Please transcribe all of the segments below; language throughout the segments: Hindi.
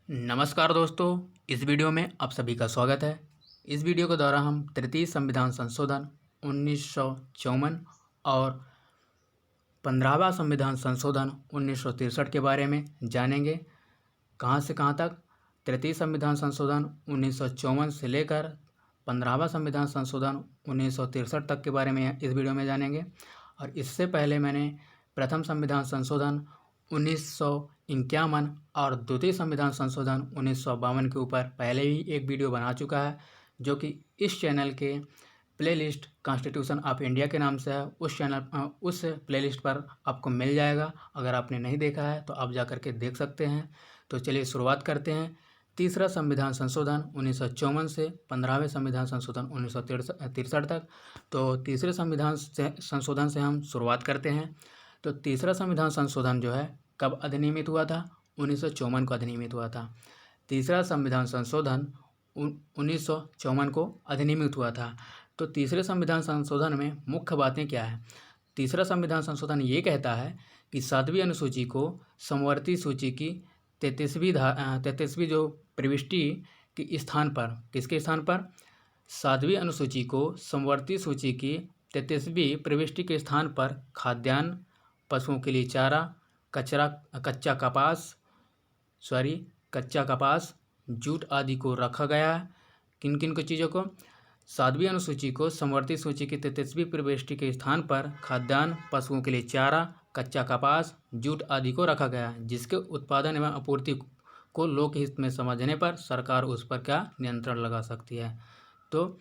नमस्कार दोस्तों, इस वीडियो में आप सभी का स्वागत है। इस वीडियो के द्वारा हम तृतीय संविधान संशोधन 1954 और 15वां संविधान संशोधन 1963 के बारे में जानेंगे। कहाँ से कहाँ तक तृतीय संविधान संशोधन 1954 से लेकर 15वां संविधान संशोधन 1963 तक के बारे में इस वीडियो में जानेंगे। और इससे पहले मैंने प्रथम संविधान संशोधन 1951 और द्वितीय संविधान संशोधन 1952 के ऊपर पहले ही एक वीडियो बना चुका है, जो कि इस चैनल के प्लेलिस्ट कॉन्स्टिट्यूशन ऑफ इंडिया के नाम से है। उस प्लेलिस्ट पर आपको मिल जाएगा। अगर आपने नहीं देखा है तो आप जा कर के देख सकते हैं। तो चलिए शुरुआत करते हैं। तीसरा संविधान संशोधन 1954 से 15वें संविधान संशोधन 1963 तक। तो तीसरे संशोधन से हम शुरुआत करते हैं। तो तीसरा संविधान संशोधन जो है कब अधिनियमित हुआ था? 1954 को अधिनियमित हुआ था। तीसरा संविधान संशोधन 1954 को अधिनियमित हुआ था। तो तीसरे संविधान संशोधन में मुख्य बातें क्या है? तीसरा संविधान संशोधन ये कहता है कि 7वीं अनुसूची को समवर्ती सूची की 33वीं जो प्रविष्टि के स्थान पर, किसके स्थान पर? 7वीं अनुसूची को समवर्ती सूची की 33वीं प्रविष्टि के स्थान पर खाद्यान्न, पशुओं के लिए चारा, कच्चा कपास, जूट आदि को रखा गया है। किन किन को चीज़ों को? 7वीं अनुसूची को समवर्ती सूची की 33वीं प्रविष्टि के स्थान पर खाद्यान्न, पशुओं के लिए चारा, कच्चा कपास, जूट आदि को रखा गया है, जिसके उत्पादन एवं आपूर्ति को लोकहित में समझने पर सरकार उस पर क्या नियंत्रण लगा सकती है। तो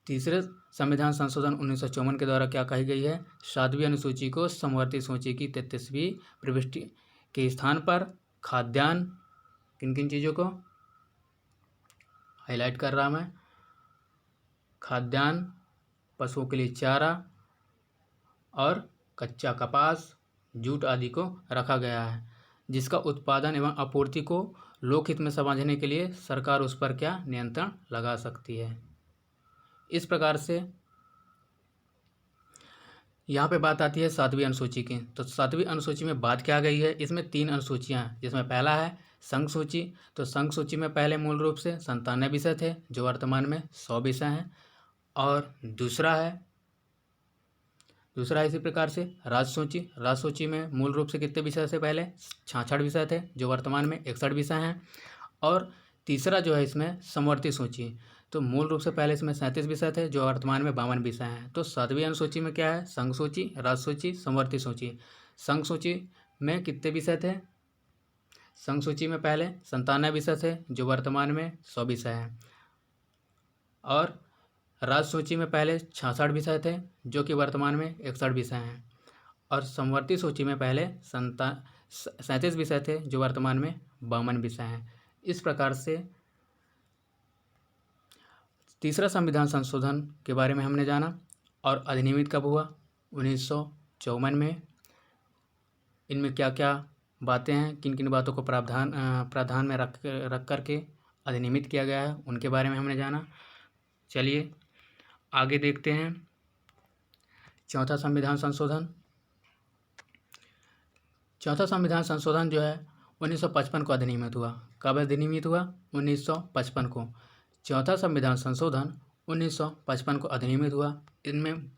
तीसरे संविधान संशोधन 1954 के द्वारा क्या कही गई है? 7वीं अनुसूची को समवर्ती सूची की 33वीं प्रविष्टि के स्थान पर खाद्यान्न, किन किन चीज़ों को हाईलाइट कर रहा मैं? खाद्यान्न, पशुओं के लिए चारा और कच्चा कपास, जूट आदि को रखा गया है, जिसका उत्पादन एवं आपूर्ति को लोकहित में समझने के लिए सरकार उस पर क्या नियंत्रण लगा सकती है। इस प्रकार से यहाँ पे बात आती है 7वीं अनुसूची की। तो 7वीं अनुसूची में बात क्या गई है? इसमें 3 अनुसूचियाँ हैं, जिसमें पहला है संघ सूची। तो संघ सूची में पहले मूल रूप से 97 विषय थे, जो वर्तमान में 100 विषय हैं। और दूसरा इसी प्रकार से राजसूची में मूल रूप से कितने विषय थे? पहले 66 विषय थे, जो वर्तमान में 61 विषय हैं। और तीसरा जो है इसमें समवर्ती सूची। तो मूल रूप से पहले इसमें 37 विषय थे, जो वर्तमान में 52 विषय हैं। तो 7वीं अनुसूची में क्या है? संघ सूची, राजसूची, समवर्ती सूची। संघ सूची में कितने विषय थे? संघ सूची में पहले 97 विषय थे, जो वर्तमान में 100 विषय हैं। और राजसूची में पहले 66 विषय थे, जो कि वर्तमान में 61 विषय हैं। और समवर्ती सूची में पहले 37 विषय थे, जो वर्तमान में 52 विषय हैं। इस प्रकार से तीसरा संविधान संशोधन के बारे में हमने जाना। और अधिनियमित कब हुआ? 1954 में। इनमें क्या क्या बातें हैं, किन किन बातों को प्रावधान में रख करके अधिनियमित किया गया है, उनके बारे में हमने जाना। चलिए आगे देखते हैं। चौथा संविधान संशोधन जो है 1955 को अधिनियमित हुआ। कब अधिनियमित हुआ? 1955 को। चौथा संविधान संशोधन 1955 को अधिनियमित हुआ। इनमें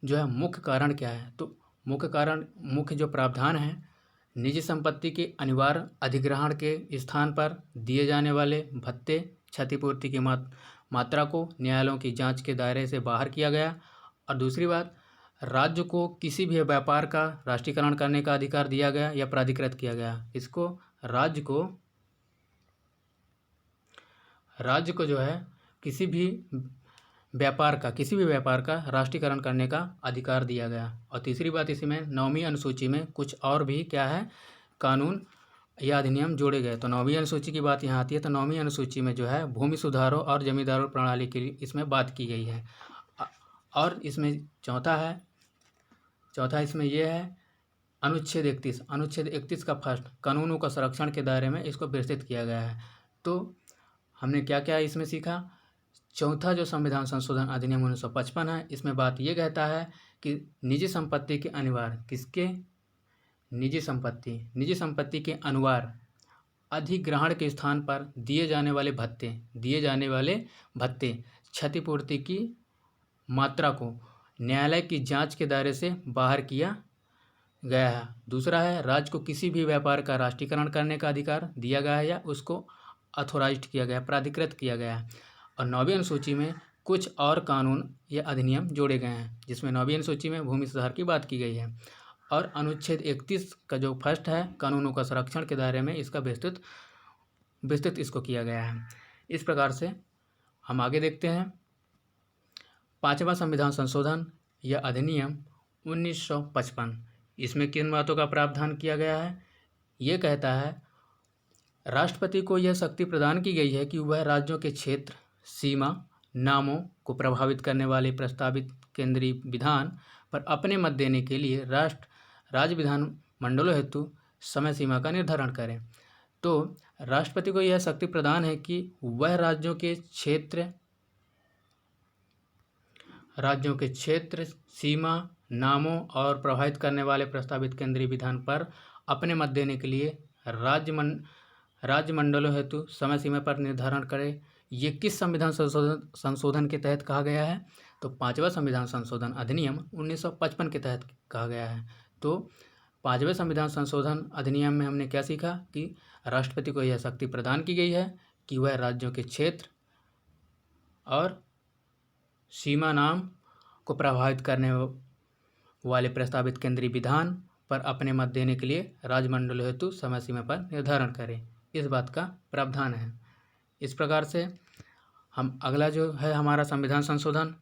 जो है मुख्य कारण क्या है? तो मुख्य जो प्रावधान है, निजी संपत्ति के अनिवार्य अधिग्रहण के स्थान पर दिए जाने वाले भत्ते, क्षतिपूर्ति की मात्रा को न्यायालयों की जांच के दायरे से बाहर किया गया। और दूसरी बात, राज्य को किसी भी व्यापार का राष्ट्रीयकरण करने का अधिकार दिया गया या प्राधिकृत किया गया। इसको राज्य को जो है किसी भी व्यापार का राष्ट्रीयकरण करने का अधिकार दिया गया। और तीसरी बात, इसी में 9वीं अनुसूची में कुछ और भी क्या है, कानून या अधिनियम जोड़े गए। तो 9वीं अनुसूची की बात यहाँ आती है। तो 9वीं अनुसूची में जो है भूमि सुधारों और जमींदारों प्रणाली के लिए इसमें बात की गई है। और इसमें चौथा इसमें यह है अनुच्छेद 31 का फर्स्ट, कानूनों का संरक्षण के दायरे में इसको विस्तृत किया गया है। तो हमने क्या क्या इसमें सीखा? चौथा जो संविधान संशोधन अधिनियम 1955 है, इसमें बात ये कहता है कि निजी संपत्ति के अनिवार्य, निजी संपत्ति के अनिवार्य अधिग्रहण के स्थान पर दिए जाने वाले भत्ते क्षतिपूर्ति की मात्रा को न्यायालय की जांच के दायरे से बाहर किया गया है। दूसरा है, राज्य को किसी भी व्यापार का राष्ट्रीयकरण करने का अधिकार दिया गया है या उसको अथोराइज्ड किया गया, प्राधिकृत किया गया है। और 9वीं अनुसूची में कुछ और कानून या अधिनियम जोड़े गए हैं, जिसमें 9वीं अनुसूची में भूमि सुधार की बात की गई है। और अनुच्छेद 31 का जो फर्स्ट है, कानूनों का संरक्षण के दायरे में इसका विस्तृत इसको किया गया है। इस प्रकार से हम आगे देखते हैं 5वां संविधान संशोधन या अधिनियम 1955। इसमें किन बातों का प्रावधान किया गया है? ये कहता है, राष्ट्रपति को यह शक्ति प्रदान की गई है कि वह राज्यों के क्षेत्र, सीमा, नामों को प्रभावित करने वाले प्रस्तावित केंद्रीय विधान पर अपने मत देने के लिए राज्य विधान मंडलों हेतु समय सीमा का निर्धारण करें। तो राष्ट्रपति को यह शक्ति प्रदान है कि वह राज्यों के क्षेत्र, सीमा, नामों और प्रभावित करने वाले प्रस्तावित केंद्रीय विधान पर अपने मत देने के लिए राज्य मंडलों हेतु समय सीमा पर निर्धारण करे। ये किस संविधान संशोधन के तहत कहा गया है? तो 5वां संविधान संशोधन अधिनियम 1955 के तहत कहा गया है। तो 5वें संविधान संशोधन अधिनियम में हमने क्या सीखा कि राष्ट्रपति को यह शक्ति प्रदान की गई है कि वह राज्यों के क्षेत्र और सीमा नाम को प्रभावित करने वाले प्रस्तावित केंद्रीय विधान पर अपने मत देने के लिए राज्यमंडल हेतु समय सीमा पर निर्धारण करें। इस बात का प्रावधान है। इस प्रकार से हम अगला जो है हमारा संविधान संशोधन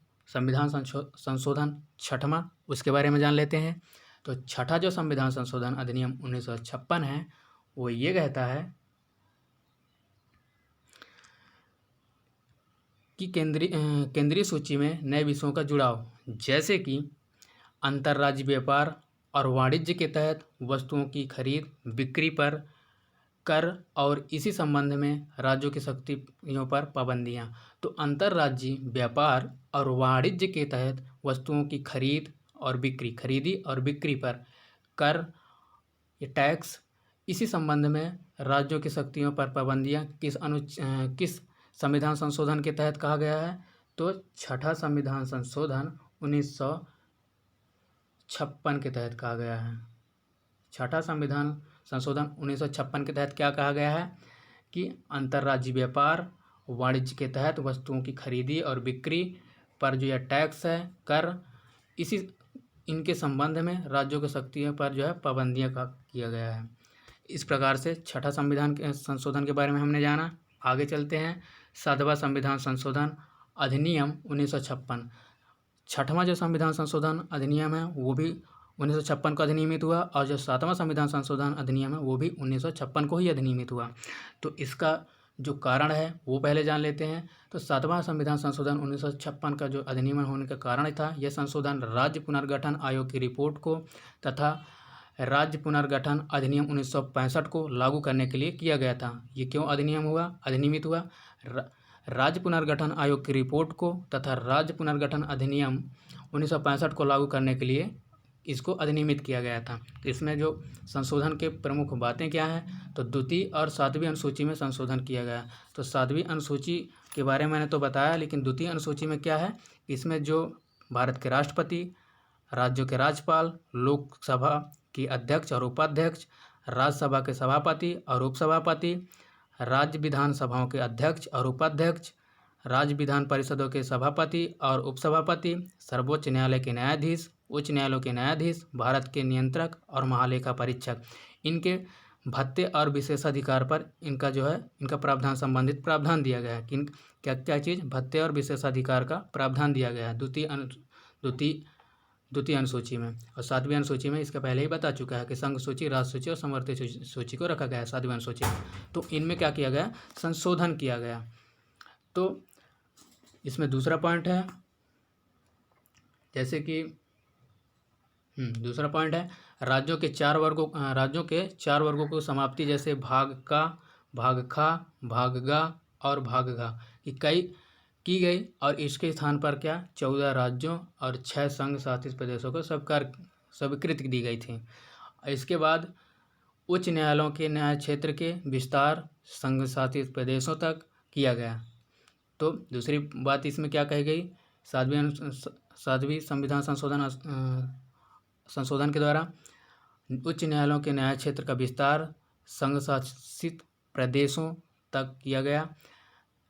6वां, उसके बारे में जान लेते हैं। तो 6ठा जो संविधान संशोधन अधिनियम 1956 है, वो ये कहता है कि केंद्रीय सूची में नए विषयों का जुड़ाव, जैसे कि अंतर्राज्य व्यापार और वाणिज्य के तहत वस्तुओं की खरीद बिक्री पर कर और इसी संबंध में राज्यों की शक्तियों पर पाबंदियां। तो अंतर्राज्यीय व्यापार और वाणिज्य के तहत वस्तुओं की खरीदी और बिक्री पर कर या टैक्स, इसी संबंध में राज्यों की शक्तियों पर पाबंदियां किस संविधान संशोधन के तहत कहा गया है? तो 6ठा संविधान संशोधन 1956 के तहत कहा गया है। 6ठा संविधान संशोधन 1956 के तहत क्या कहा गया है कि अंतर्राज्यीय व्यापार वाणिज्य के तहत वस्तुओं की खरीदी और बिक्री पर जो यह टैक्स है, कर, इनके संबंध में राज्यों की शक्तियों पर जो है पाबंदियां का किया गया है। इस प्रकार से 6ठा संविधान के संशोधन के बारे में हमने जाना। आगे चलते हैं 7वां संविधान संशोधन अधिनियम 1956। 6ठवां जो संविधान संशोधन अधिनियम है वो भी 1956 को अधिनियमित हुआ, और जो 7वां संविधान संशोधन अधिनियम है वो भी 1956 को ही अधिनियमित हुआ। तो इसका जो कारण है वो पहले जान लेते हैं। तो 7वां संविधान संशोधन 1956 का जो अधिनियम होने का कारण था, यह संशोधन राज्य पुनर्गठन आयोग की रिपोर्ट को तथा राज्य पुनर्गठन अधिनियम 1965 को लागू करने के लिए किया गया था। ये क्यों अधिनियमित हुआ? राज्य पुनर्गठन आयोग की रिपोर्ट को तथा राज्य पुनर्गठन अधिनियम 1965 को लागू करने के लिए इसको अधिनियमित किया गया था। तो इसमें जो संशोधन के प्रमुख बातें क्या हैं? तो द्वितीय और 7वीं अनुसूची में संशोधन किया गया। तो 7वीं अनुसूची के बारे में मैंने तो बताया, लेकिन द्वितीय अनुसूची में क्या है? इसमें जो भारत के राष्ट्रपति, राज्यों के राज्यपाल, लोकसभा की अध्यक्ष और उपाध्यक्ष, राज्यसभा के सभापति और उपसभापति, राज्य विधानसभाओं के अध्यक्ष और उपाध्यक्ष, राज्य विधान परिषदों के सभापति और उपसभापति, सर्वोच्च न्यायालय के न्यायाधीश, उच्च न्यायालयों के न्यायाधीश, भारत के नियंत्रक और महालेखा परीक्षक, इनके भत्ते और विशेषाधिकार पर इनका प्रावधान, संबंधित प्रावधान दिया गया है। क्या क्या चीज़? भत्ते और विशेषाधिकार का प्रावधान दिया गया है द्वितीय अनुसूची में। और 7वीं अनुसूची में इसका पहले ही बता चुका है कि संघ सूची, राज्य सूची और समवर्ती सूची को रखा गया है 7वीं अनुसूची में। तो इनमें क्या किया गया? संशोधन किया गया। तो इसमें दूसरा पॉइंट है, जैसे कि दूसरा पॉइंट है राज्यों के 4 वर्गों को समाप्ति, जैसे भाग का, भाग खा, भाग गा और भाग घा की गई, और इसके स्थान पर क्या 14 राज्यों और 6 संघ शासित प्रदेशों को स्वीकृति दी गई थी। इसके बाद उच्च न्यायालयों के न्याय क्षेत्र के विस्तार संघ शासित प्रदेशों तक किया गया। तो दूसरी बात इसमें क्या कही गई, सातवीं संविधान संशोधन के द्वारा उच्च न्यायालयों के न्याय क्षेत्र का विस्तार संघ शासित प्रदेशों तक किया गया।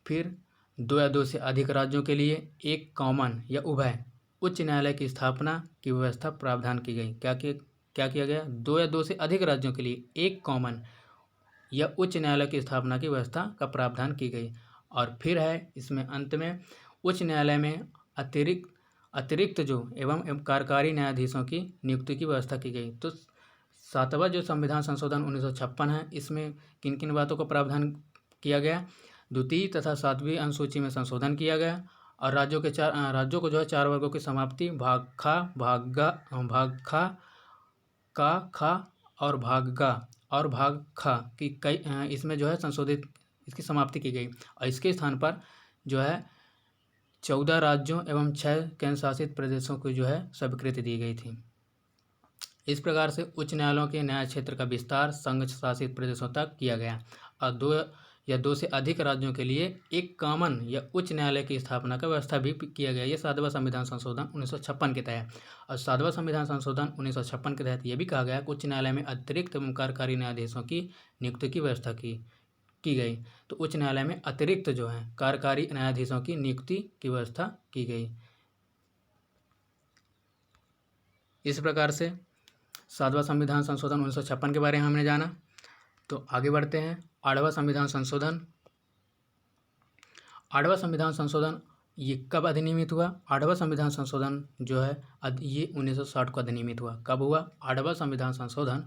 फिर 2 या 2 से अधिक राज्यों के लिए एक कॉमन या उभय उच्च न्यायालय की स्थापना की व्यवस्था प्रावधान की गई। क्या किया गया, 2 या 2 से अधिक राज्यों के लिए एक कॉमन या उच्च न्यायालय की स्थापना की व्यवस्था का प्रावधान की गई। और फिर है इसमें अंत में उच्च न्यायालय में अतिरिक्त जो एवं कार्यकारी न्यायाधीशों की नियुक्ति की व्यवस्था की गई। तो 7वां जो संविधान संशोधन 1956 है, इसमें किन किन बातों का प्रावधान किया गया, द्वितीय तथा 7वीं अनुसूची में संशोधन किया गया और राज्यों को जो है 4 वर्गों की समाप्ति भाग खा, भाग खा और भाग खा की कई इसमें जो है संशोधित इसकी समाप्ति की गई और इसके स्थान पर जो है 14 राज्यों एवं 6 केंद्र शासित प्रदेशों को जो है स्वीकृति दी गई थी। इस प्रकार से उच्च न्यायालयों के न्याय क्षेत्र का विस्तार संघ शासित प्रदेशों तक किया गया और 2 या 2 से अधिक राज्यों के लिए एक कॉमन या उच्च न्यायालय की स्थापना का व्यवस्था भी किया गया। ये 7वां संविधान संशोधन 1956 के तहत। और 7वां संविधान संशोधन 1956 के तहत यह भी कहा गया कि उच्च न्यायालय में अतिरिक्त एवं कार्यकारी न्यायाधीशों की नियुक्ति की व्यवस्था की गई। तो उच्च न्यायालय में अतिरिक्त जो है कार्यकारी न्यायाधीशों की नियुक्ति की व्यवस्था की गई। इस प्रकार से 7वां संविधान संशोधन 1956 के बारे में हमने जाना। तो आगे बढ़ते हैं। 8वां संविधान संशोधन। 8वां संविधान संशोधन ये कब अधिनियमित हुआ? 8वां संविधान संशोधन जो है ये 1960 को अधिनियमित हुआ। कब हुआ? 8वां संविधान संशोधन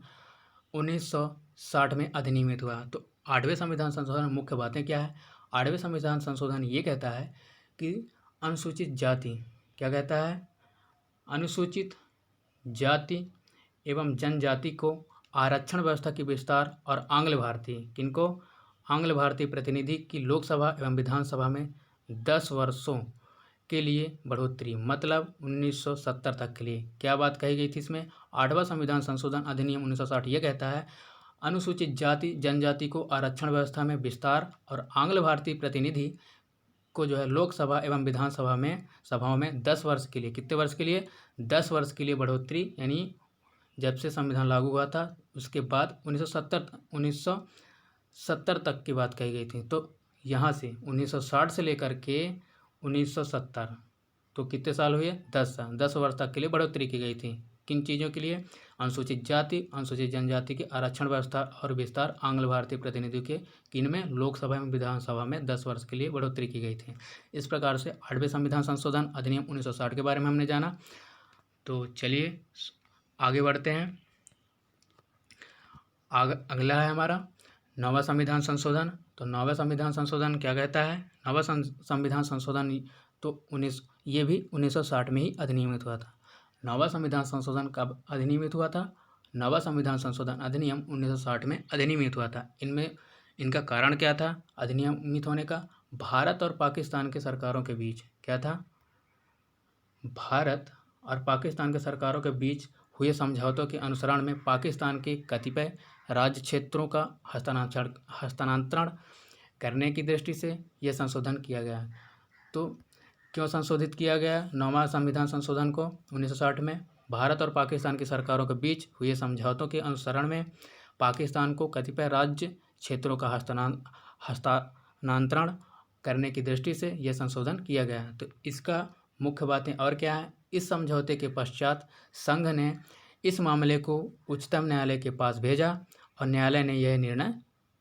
1960 में अधिनियमित हुआ। तो 8वें संविधान संशोधन में मुख्य बातें क्या है? 8वें संविधान संशोधन ये कहता है कि अनुसूचित जाति, क्या कहता है? अनुसूचित जाति एवं जनजाति को आरक्षण व्यवस्था की विस्तार और आंग्ल भारतीय प्रतिनिधि की लोकसभा एवं विधानसभा में 10 वर्षों के लिए बढ़ोतरी, मतलब 1970 तक के लिए। क्या बात कही गई थी इसमें? 8वां संविधान संशोधन अधिनियम 1960 ये कहता है अनुसूचित जाति जनजाति को आरक्षण व्यवस्था में विस्तार और आंग्ल भारतीय प्रतिनिधि को जो है लोकसभा एवं विधानसभा में सभाओं में 10 वर्ष के लिए, कितने वर्ष के लिए? 10 वर्ष के लिए बढ़ोतरी, यानी जब से संविधान लागू हुआ था उसके बाद 1970 तक की बात कही गई थी। तो यहाँ से 1960 से लेकर के 1970 तो कितने साल हुए? 10 साल। 10 वर्ष तक के लिए बढ़ोतरी की गई थी। किन चीज़ों के लिए? अनुसूचित जाति अनुसूचित जनजाति के आरक्षण व्यवस्था और विस्तार आंग्ल भारतीय प्रतिनिधियों के किन में? लोकसभा एवं विधानसभा में 10 वर्ष के लिए बढ़ोतरी की गई थी। इस प्रकार से 8वें संविधान संशोधन अधिनियम 1960 के बारे में हमने जाना। तो चलिए आगे बढ़ते हैं। अगला है हमारा 9वां संविधान संशोधन। तो 9वां संविधान संशोधन क्या कहता है? 9वां संविधान संशोधन तो ये भी 1960 में ही अधिनियमित हुआ था। 9वां संविधान संशोधन कब अधिनियमित हुआ था? 9वां संविधान संशोधन अधिनियम 1960 में अधिनियमित हुआ था। इनका कारण क्या था अधिनियमित होने का? भारत और पाकिस्तान के सरकारों के बीच क्या था? भारत और पाकिस्तान के सरकारों के बीच हुए समझौतों के अनुसरण में पाकिस्तान के कतिपय राज्य क्षेत्रों का हस्तांतरण करने की दृष्टि से यह संशोधन किया गया। तो क्यों संशोधित किया गया 9वां संविधान संशोधन को 1960 में? भारत और पाकिस्तान की सरकारों के बीच हुए समझौतों के अनुसरण में पाकिस्तान को कतिपय राज्य क्षेत्रों का हस्तांतरण करने की दृष्टि से यह संशोधन किया गया। तो इसका मुख्य बातें और क्या है? इस समझौते के पश्चात संघ ने इस मामले को उच्चतम न्यायालय के पास भेजा और न्यायालय ने यह निर्णय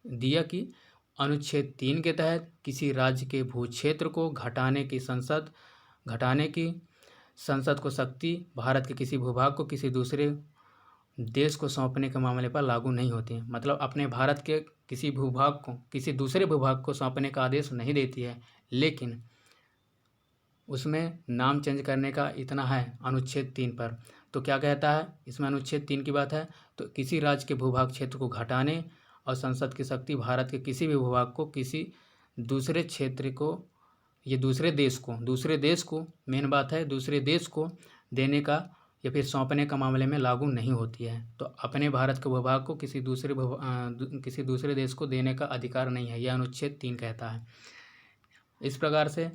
दिया कि अनुच्छेद 3 के तहत किसी राज्य के भूक्षेत्र को घटाने की संसद को शक्ति भारत के किसी भूभाग को किसी दूसरे देश को सौंपने के मामले पर लागू नहीं होती है। मतलब अपने भारत के किसी भूभाग को किसी दूसरे भूभाग को सौंपने का आदेश नहीं देती है, लेकिन उसमें नाम चेंज करने का इतना है अनुच्छेद 3 पर। तो क्या कहता है इसमें? अनुच्छेद 3 की बात है तो किसी राज्य के भूभाग क्षेत्र को घटाने और संसद की शक्ति भारत के किसी भी भूभाग को किसी दूसरे क्षेत्र को ये दूसरे देश को मेन बात है दूसरे देश को देने का या फिर सौंपने का मामले में लागू नहीं होती है। तो अपने भारत के भूभाग को किसी दूसरे देश को देने का अधिकार नहीं है, यह अनुच्छेद 3 कहता है। इस प्रकार से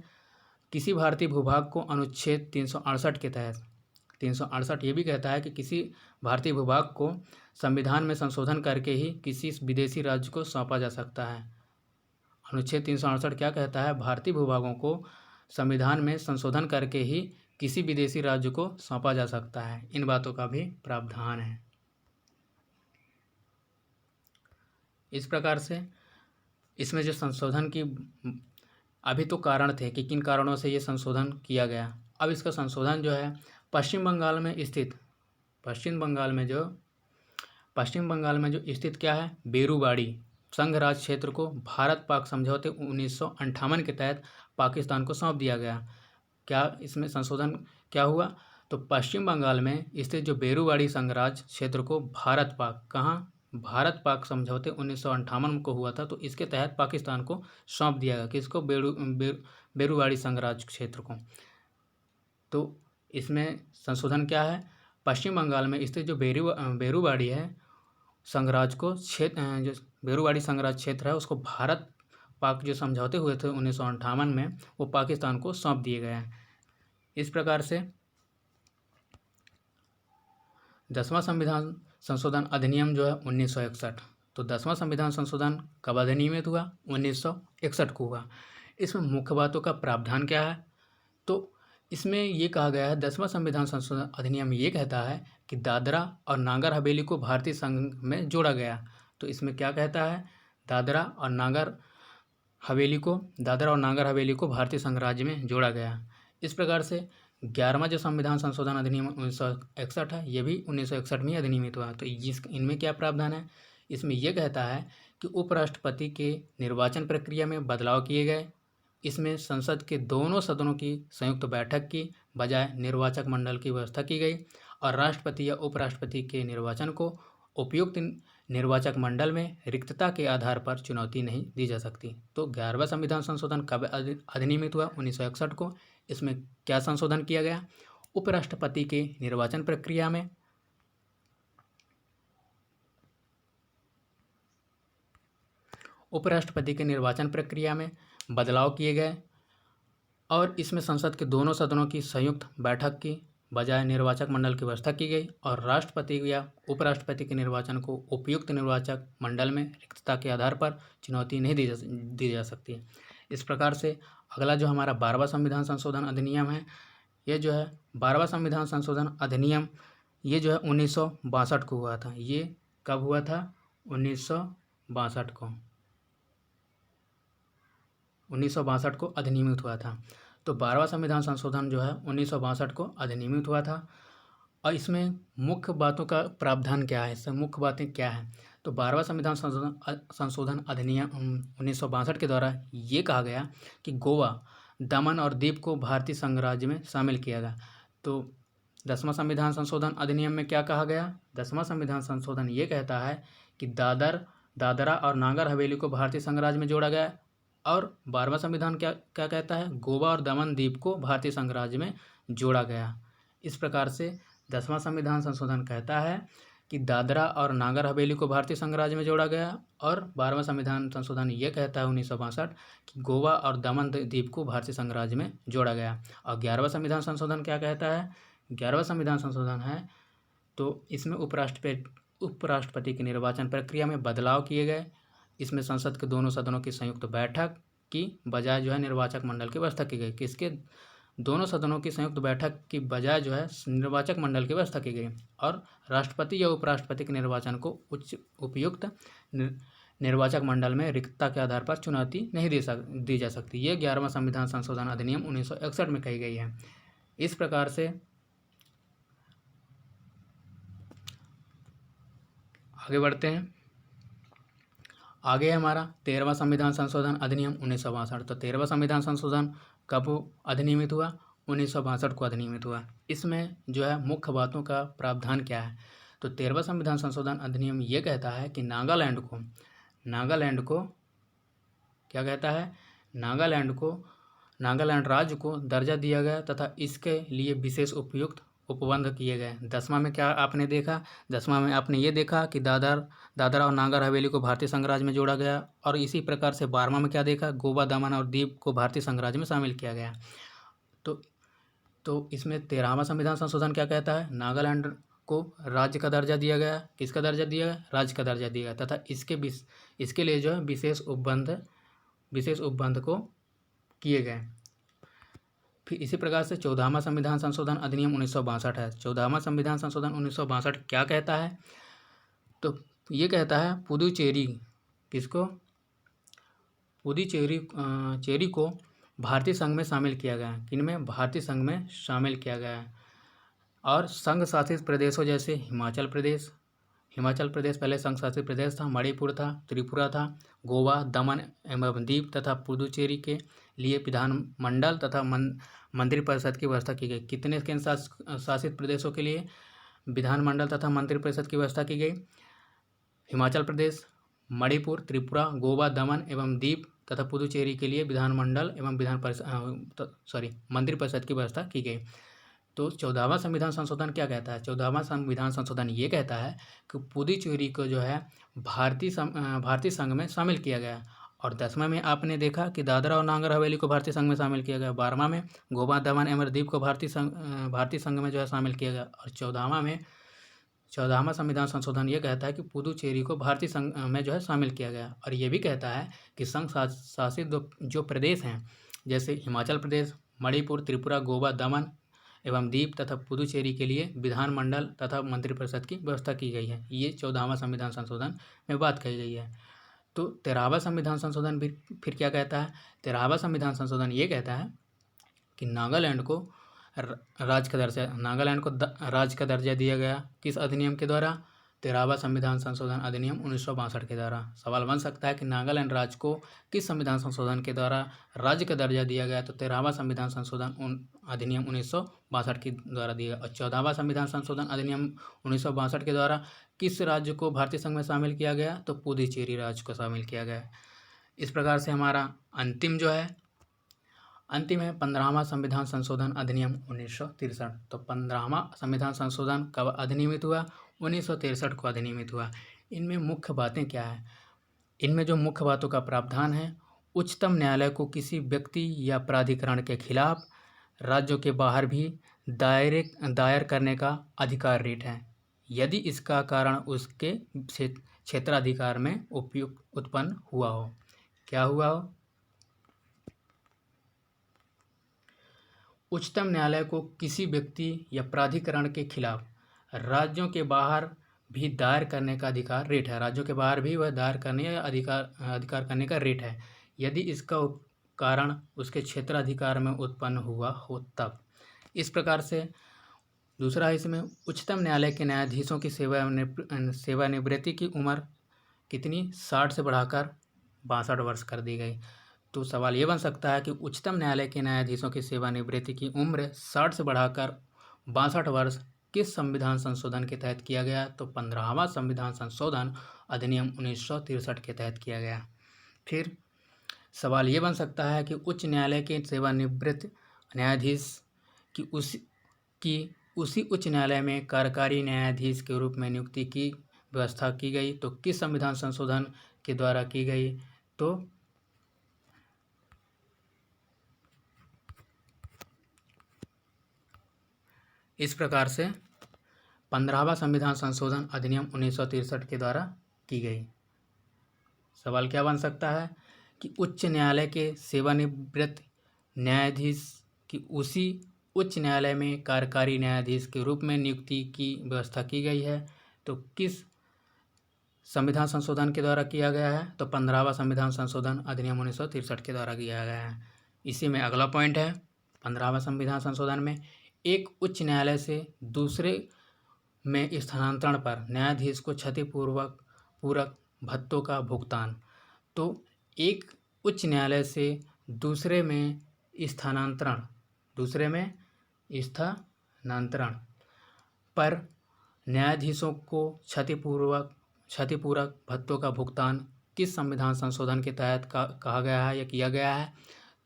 किसी भारतीय भूभाग को अनुच्छेद 368 के तहत 368 ये भी कहता है कि किसी भारतीय भूभाग को संविधान में संशोधन करके ही किसी विदेशी राज्य को सौंपा जा सकता है। अनुच्छेद 368 क्या कहता है? भारतीय भूभागों को संविधान में संशोधन करके ही किसी विदेशी राज्य को सौंपा जा सकता है। इन बातों का भी प्रावधान है। इस प्रकार से इसमें जो संशोधन की अभी तो कारण थे कि किन कारणों से ये संशोधन किया गया। अब इसका संशोधन जो है पश्चिम बंगाल में स्थित क्या है, बेरूबाड़ी संघ राज क्षेत्र को भारत पाक समझौते 1958 के तहत पाकिस्तान को सौंप दिया गया। क्या इसमें संशोधन क्या हुआ? तो पश्चिम बंगाल में स्थित जो बेरूबाड़ी संघ राज क्षेत्र को भारत पाक समझौते 1958 को हुआ था, तो इसके तहत पाकिस्तान को सौंप दिया गया। किसको? बेरूबाड़ी संघ राज क्षेत्र को। तो इसमें संशोधन क्या है? पश्चिम बंगाल में स्थित जो बेरूबाड़ी है संघराज को जो बेरूबाड़ी संघराज क्षेत्र है उसको भारत पाक जो समझौते हुए थे 1958 में, वो पाकिस्तान को सौंप दिए गए हैं। इस प्रकार से 10वां संविधान संशोधन अधिनियम जो है 1961, तो 10वां संविधान संशोधन कब अधिनियमित हुआ? 1961 को हुआ। इसमें मुख्य बातों का प्रावधान क्या है? तो इसमें ये कहा गया है, 10वां संविधान संशोधन अधिनियम ये कहता है कि दादरा और नागर हवेली को भारतीय संघ में जोड़ा गया। तो इसमें क्या कहता है? दादरा और नागर हवेली को भारतीय संघ राज्य में जोड़ा गया। इस प्रकार से 11वां जो संविधान संशोधन अधिनियम 1961 है, ये भी 1961 में अधिनियमित हुआ। तो इनमें क्या प्रावधान है? इसमें यह कहता है कि उपराष्ट्रपति के निर्वाचन प्रक्रिया में बदलाव किए गए। इसमें संसद के दोनों सदनों की संयुक्त बैठक की बजाय निर्वाचक मंडल की व्यवस्था की गई और राष्ट्रपति या उपराष्ट्रपति के निर्वाचन को उपयुक्त निर्वाचक मंडल में रिक्तता के आधार पर चुनौती नहीं दी जा सकती। तो 11वां संविधान संशोधन कब अधिनियमित हुआ? 1961 को। इसमें क्या संशोधन किया गया? उपराष्ट्रपति के निर्वाचन प्रक्रिया में बदलाव किए गए और इसमें संसद के दोनों सदनों की संयुक्त बैठक की बजाय निर्वाचक मंडल की व्यवस्था की गई और राष्ट्रपति या उपराष्ट्रपति के निर्वाचन को उपयुक्त निर्वाचक मंडल में रिक्तता के आधार पर चुनौती नहीं दी जा सकती। इस प्रकार से अगला जो हमारा 12वां संविधान संशोधन अधिनियम है, ये जो है 12वां संविधान संशोधन अधिनियम ये जो है 1962 को हुआ था। ये कब हुआ था? 1962 को अधिनियमित हुआ था। तो 12वां संविधान संशोधन जो है 1962 को अधिनियमित हुआ था। और इसमें मुख्य बातों का प्रावधान क्या है? इसमें मुख्य बातें क्या हैं? तो 12वां संविधान संशोधन अधिनियम 1962 के द्वारा ये कहा गया कि गोवा, दमन और दीव को भारतीय संघ राज्य में शामिल किया गया। तो 10वां संविधान संशोधन अधिनियम में क्या कहा गया? 10वां संविधान संशोधन ये कहता है कि दादरा और नागर हवेली को भारतीय संघ राज्य में जोड़ा गया और 12वां संविधान क्या कहता है? गोवा और दमन द्वीप को भारतीय संघ राज्य में जोड़ा गया। इस प्रकार से 10वां संविधान संशोधन कहता है कि दादरा और नागर हवेली को भारतीय संघ राज्य में जोड़ा गया और 12वां संविधान संशोधन ये कहता है 1962 कि गोवा और दमन द्वीप को भारतीय संघ राज्य में जोड़ा गया। और 11वां संविधान संशोधन क्या कहता है? 11वां संविधान संशोधन है तो इसमें उपराष्ट्रपति की निर्वाचन प्रक्रिया में बदलाव किए गए। इसमें संसद के दोनों सदनों की संयुक्त बैठक की बजाय जो है निर्वाचक मंडल की व्यवस्था की गई। किसके? दोनों सदनों की संयुक्त बैठक की बजाय जो है निर्वाचक मंडल की व्यवस्था की गई और राष्ट्रपति या उपराष्ट्रपति के निर्वाचन को उपयुक्त निर्वाचक मंडल में रिक्तता के आधार पर चुनौती नहीं दी जा सकती। ये 11वां संविधान संशोधन अधिनियम 1961 में कही गई है। इस प्रकार से आगे बढ़ते हैं। आगे हमारा 13वां संविधान संशोधन अधिनियम 1962। तो 13वां संविधान संशोधन कब अधिनियमित हुआ? 1962 को अधिनियमित हुआ। इसमें जो है मुख्य बातों का प्रावधान क्या है? तो 13वां संविधान संशोधन अधिनियम ये कहता है कि नागालैंड को क्या कहता है? नागालैंड राज्य को दर्जा दिया गया तथा इसके लिए विशेष उपयुक्त उपबंध किए गए। 10वां में क्या आपने देखा? 10वां में आपने ये देखा कि दादरा और नागर हवेली को भारतीय संघ राज्य में जोड़ा गया, और इसी प्रकार से 12वां में क्या देखा? गोवा, दमन और दीव को भारतीय संघ राज्य में शामिल किया गया। तो इसमें 13वां संविधान संशोधन क्या कहता है? नागालैंड को राज्य का दर्जा दिया गया। किसका दर्जा दिया गया? राज्य का दर्जा दिया गया, तथा इसके लिए जो है विशेष उपबंध को किए गए। फिर इसी प्रकार से 14वां संविधान संशोधन अधिनियम 1962 है। 14वां संविधान संशोधन 1962 क्या कहता है? तो ये कहता है पुदुचेरी चेरी को भारतीय संघ में शामिल किया गया है। किनमें? भारतीय संघ में शामिल किया गया है। और संघ शासित प्रदेशों जैसे हिमाचल प्रदेश पहले संघ शासित प्रदेश था, मणिपुर था, त्रिपुरा था, गोवा, दमन एवं दीव तथा पुदुचेरी के लिए विधानमंडल तथा मंत्रिपरिषद की व्यवस्था की गई। कितने केंद्र शासित प्रदेशों के लिए विधानमंडल तथा मंत्रिपरिषद की व्यवस्था की गई? हिमाचल प्रदेश, मणिपुर, त्रिपुरा, गोवा, दमन एवं दीव तथा पुदुचेरी के लिए विधानमंडल एवं मंत्रिपरिषद की व्यवस्था की गई। तो 14वां संविधान संशोधन क्या कहता है? 14वां संविधान संशोधन ये कहता है कि पुदुचेरी को जो है भारतीय संघ में शामिल किया गया। और 10वां में आपने देखा कि दादरा और नागर हवेली को भारतीय संघ में शामिल किया गया। 12वां में गोवा, दमन एवं दीव को भारतीय संघ में जो है शामिल किया गया। और 14वां संविधान संशोधन ये कहता है कि पुदुचेरी को भारतीय संघ में जो है शामिल किया गया। और ये भी कहता है कि संघ शासित जो प्रदेश हैं जैसे हिमाचल प्रदेश, मणिपुर, त्रिपुरा, गोवा, दमन एवं दीव तथा पुदुचेरी के लिए विधानमंडल तथा मंत्रिपरिषद की व्यवस्था की गई है। ये 14वां संविधान संशोधन में बात कही गई है। तो 13वां संविधान संशोधन भी फिर क्या कहता है? 13वां संविधान संशोधन ये कहता है कि नागालैंड को राज्य का दर्जा दिया गया। किस अधिनियम के द्वारा? 13वां संविधान संशोधन अधिनियम 1962 के द्वारा। सवाल बन सकता है कि नागालैंड राज्य को किस संविधान संशोधन के द्वारा राज्य का दर्जा दिया गया? तो 13वां संविधान संशोधन अधिनियम 1962 के द्वारा दिया गया। और 14वां संविधान संशोधन अधिनियम 1962 के द्वारा किस राज्य को भारतीय संघ में शामिल किया गया? तो पुदुचेरी राज्य को शामिल किया गया। इस प्रकार से हमारा अंतिम है 15वां संविधान संशोधन अधिनियम 1963। तो 15वां संविधान संशोधन कब अधिनियमित हुआ? 1963 को अधिनियमित हुआ। इनमें मुख्य बातें क्या है? इनमें जो मुख्य बातों का प्रावधान है, उच्चतम न्यायालय को किसी व्यक्ति या प्राधिकरण के खिलाफ राज्यों के बाहर भी दायर करने का अधिकार रेट है, यदि इसका कारण उसके क्षेत्राधिकार में उत्पन्न हुआ हो। क्या हुआ हो? उच्चतम न्यायालय को किसी व्यक्ति या प्राधिकरण के खिलाफ राज्यों के बाहर भी दायर करने का अधिकार रेट है। राज्यों के बाहर भी वह दायर करने या अधिकार करने का रेट है, यदि इसका कारण उसके क्षेत्राधिकार में उत्पन्न हुआ हो तब। इस प्रकार से दूसरा है इसमें उच्चतम न्यायालय के न्यायाधीशों की सेवानिवृत्ति की उम्र कितनी? 60 से बढ़ाकर 62 वर्ष कर दी गई। तो सवाल ये बन सकता है कि उच्चतम न्यायालय के न्यायाधीशों की सेवानिवृत्ति की उम्र 60 से बढ़ाकर 62 वर्ष किस संविधान संशोधन के तहत किया गया? तो 15वां संविधान संशोधन अधिनियम 1963 के तहत किया गया। फिर सवाल ये बन सकता है कि उच्च न्यायालय के सेवानिवृत्त न्यायाधीश की उसी उच्च न्यायालय में कार्यकारी न्यायाधीश के रूप में नियुक्ति की व्यवस्था की गई, तो किस संविधान संशोधन के द्वारा की गई? तो इस प्रकार से 15वां संविधान संशोधन अधिनियम 1963 के द्वारा की गई। सवाल क्या बन सकता है कि उच्च न्यायालय के सेवानिवृत्त न्यायाधीश की उसी उच्च न्यायालय में कार्यकारी न्यायाधीश के रूप में नियुक्ति की व्यवस्था की गई है, तो किस संविधान संशोधन के द्वारा किया गया है? तो 15वां संविधान संशोधन अधिनियम 1963 के द्वारा किया गया है। इसी में अगला पॉइंट है 15वां संविधान संशोधन में एक उच्च न्यायालय से दूसरे में स्थानांतरण पर न्यायाधीश को क्षतिपूरक भत्तों का भुगतान। तो एक उच्च न्यायालय से दूसरे में स्थानांतरण पर न्यायाधीशों को क्षतिपूरक भत्तों का भुगतान किस संविधान संशोधन के तहत कहा गया है या किया गया है?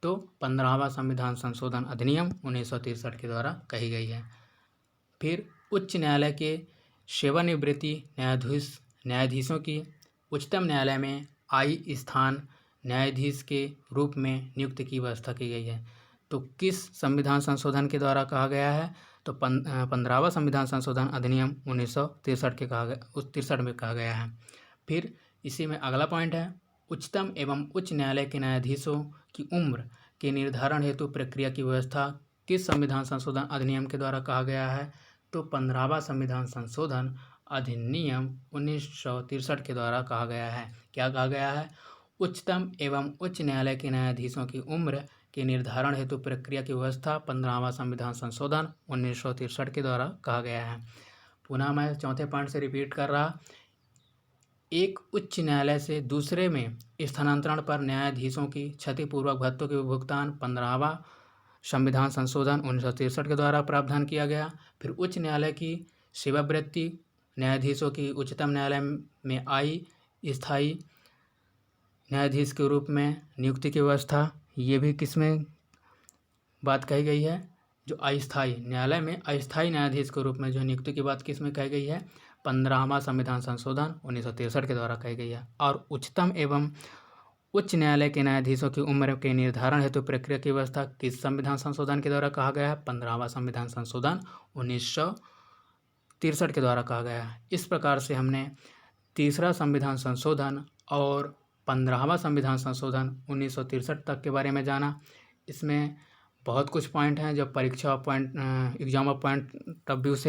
तो 15वां संविधान संशोधन अधिनियम 1963 के द्वारा कही गई है। फिर उच्च न्यायालय के सेवानिवृत्ति न्यायाधीशों की उच्चतम न्यायालय में स्थान न्यायाधीश के रूप में नियुक्ति की व्यवस्था की गई है। तो किस संविधान संशोधन के द्वारा कहा गया है? तो 15वां संविधान संशोधन अधिनियम 1963 के कहा गया, उस 63 में कहा गया है। फिर इसी में अगला पॉइंट है, उच्चतम एवं उच्च न्यायालय के न्यायाधीशों की उम्र के निर्धारण हेतु प्रक्रिया की व्यवस्था किस संविधान संशोधन अधिनियम के द्वारा कहा गया है? तो 15वां संविधान संशोधन अधिनियम 1963 के द्वारा कहा गया है। क्या कहा गया है? उच्चतम एवं उच्च न्यायालय के न्यायाधीशों की उम्र के निर्धारण हेतु प्रक्रिया की व्यवस्था 15वां संविधान संशोधन 1963 के द्वारा कहा गया है। पुनः मैं चौथे पॉइंट से रिपीट कर रहा, एक उच्च न्यायालय से दूसरे में स्थानांतरण पर न्यायाधीशों की क्षतिपूर्वक भत्तों के भुगतान 15वां संविधान संशोधन 1963 के द्वारा प्रावधान किया गया। फिर उच्च न्यायालय की सेवावृत्ति न्यायाधीशों की उच्चतम न्यायालय में स्थायी न्यायाधीश के रूप में नियुक्ति की व्यवस्था, ये भी किसमें बात कही गई है? जो अस्थायी न्यायालय में अस्थायी न्यायाधीश के रूप में जो नियुक्ति की बात किसमें कही गई है? 15वां संविधान संशोधन 1963 के द्वारा कही गई है। और उच्चतम एवं उच्च न्यायालय के न्यायाधीशों की उम्र के निर्धारण हेतु प्रक्रिया की व्यवस्था किस संविधान संशोधन के द्वारा कहा गया है? 15वां संविधान संशोधन 1963 के द्वारा कहा गया है। इस प्रकार से हमने तीसरा संविधान संशोधन और 15वां संविधान संशोधन 1963 तक के बारे में जाना। इसमें बहुत कुछ पॉइंट हैं जो परीक्षा point exam point of view से हैं।